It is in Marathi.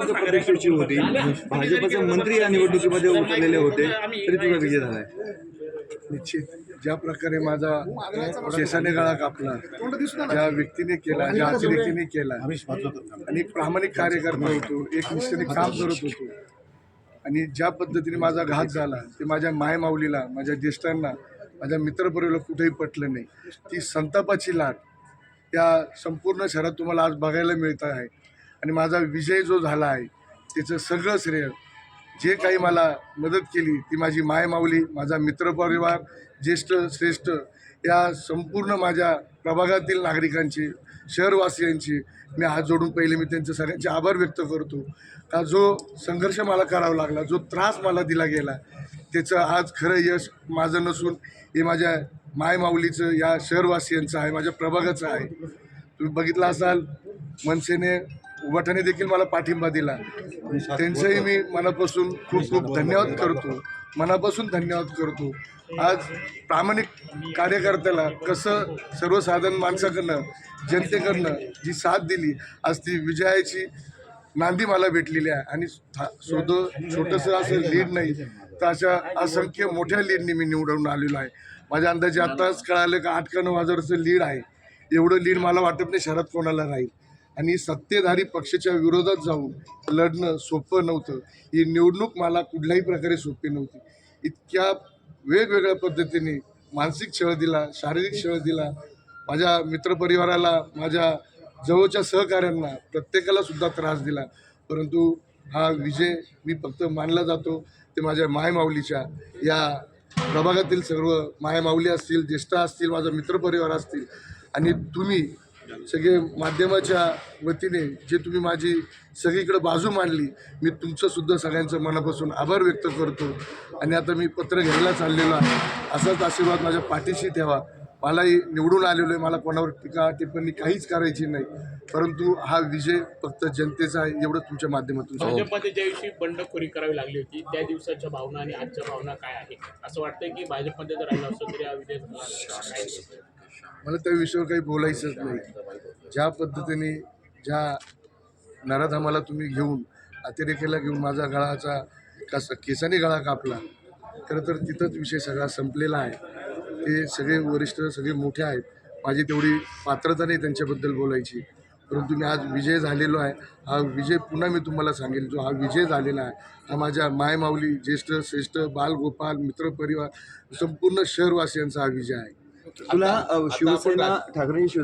पक्षाची होती, भाजपचे मंत्री या निवडणुकीमध्ये उतरलेले होते, तरी तुझा विजय झालाय. निश्चित ज्या प्रकारे माझा केसाने गळा कापला, ज्या व्यक्तीने केला, ज्या अतिरेकीने केला, आणि प्रामाणिक कार्यकर्ता होतो, एकनिष्ठेने काम करत होतो, आणि ज्या पद्धतीने माझा घात झाला ते माझ्या मायमाऊलीला, माझ्या ज्येष्ठांना, माझ्या मित्रपरिवाराला कुठेही पटलं नाही. ती संतापाची लाट त्या संपूर्ण शहरात तुम्हाला आज बघायला मिळत आहे. आणि माझा विजय जो झाला आहे त्याचं सगळं श्रेय, जे काही मला मदत केली ती माझी मायमाऊली, माझा मित्रपरिवार, ज्येष्ठ श्रेष्ठ, या संपूर्ण माझ्या प्रभागातील नागरिकांची, शहरवासियांची मी हात जोडून पहिले मी त्यांचे सगळ्यांचे आभार व्यक्त करतो. का जो संघर्ष मला करावा लागला, जो त्रास मला दिला गेला, त्याचं आज खरं यश माझं नसून हे माझ्या मायमाऊलीचं, या शहरवासियांचं आहे, माझ्या प्रभागाचं आहे. तुम्ही बघितलं असाल, मनसेने, उभाटाने देखील मला पाठिंबा दिला. त्यांचंही मी मनापासून खूप खूप धन्यवाद करतो, मनापासून धन्यवाद करतो. आज प्रामाणिक कार्यकर्त्याला कसं सर्वसाधारण माणसाकडनं, जनतेकडनं जी साथ दिली, आज ती विजयाची नांदी मला भेटलेली आहे. आणि छोटंसं असं लीड नाही तर अशा असंख्य मोठ्या लीडनी मी निवडून आलेलो आहे. माझ्या अंदाजे आत्ताच कळालं का 8 का 9 हजाराचं लीड आहे. एवढं लीड मला वाटत नाही शहरात कोणाला राहील. आणि सत्तेधारी पक्षाच्या विरोधात जाऊन लढणं सोपं नव्हतं. ही निवडणूक मला कुठल्याही प्रकारे सोपी नव्हती. इतक्या वेगवेगळ्या पद्धतीने मानसिक छळ दिला, शारीरिक छळ दिला, माझ्या मित्रपरिवाराला, माझ्या जवळच्या सहकाऱ्यांना, प्रत्येकाला सुद्धा त्रास दिला. परंतु हा विजय मी फक्त मानला जातो ते माझ्या मायमाऊलीच्या, या प्रभागातील सर्व मायमाऊली असतील, ज्येष्ठ असतील, माझा मित्रपरिवार असतील, आणि तुम्ही सगळे माध्यमाच्या वतीने जे तुम्ही माझी सगळीकडे बाजू मांडली, मी तुमचंसुद्धा सगळ्यांचं मनापासून आभार व्यक्त करतो. आणि आता मी पत्र घ्यायला चाललेलो आहे. असाच आशीर्वाद माझ्या पाठीशी ठेवा. मलाही निवडून आलेलो आहे, मला कोणावर टीका टिप्पणी काहीच करायची नाही, परंतु हा विजय फक्त जनतेचा आहे, एवढं तुमच्या माध्यमातून. भाजपमध्ये ज्या दिवशी बंडखोरी करावी लागली होती त्या दिवसाच्या भावना आणि आजच्या भावना काय आहे? असं वाटतंय की भाजपमध्ये जर राहिलं असतं तरी हा विजय झाला? मला त्या विषयावर काही बोलायचंच नाही. ज्या पद्धतीने, ज्या नराधामाला तुम्ही घेऊन, अतिरेकीला घेऊन माझा गळाचा केसाने गळा कापला, खरं तर तिथंच विषय सगळा संपलेला आहे. ते सगळे वरिष्ठ, सगळे मोठे आहेत, माझी तेवढी पात्रता नाही त्यांच्याबद्दल बोलायची. परंतु मी आज विजय झालेलो आहे. हा विजय पुन्हा मी तुम्हाला सांगेल, जो हा विजय झालेला आहे हा माझ्या मायमाऊली, ज्येष्ठ श्रेष्ठ, बालगोपाल, मित्रपरिवार, संपूर्ण शहरवासियांचा हा विजय आहे. तुला शिवसेना, ठाकरे शिवसेना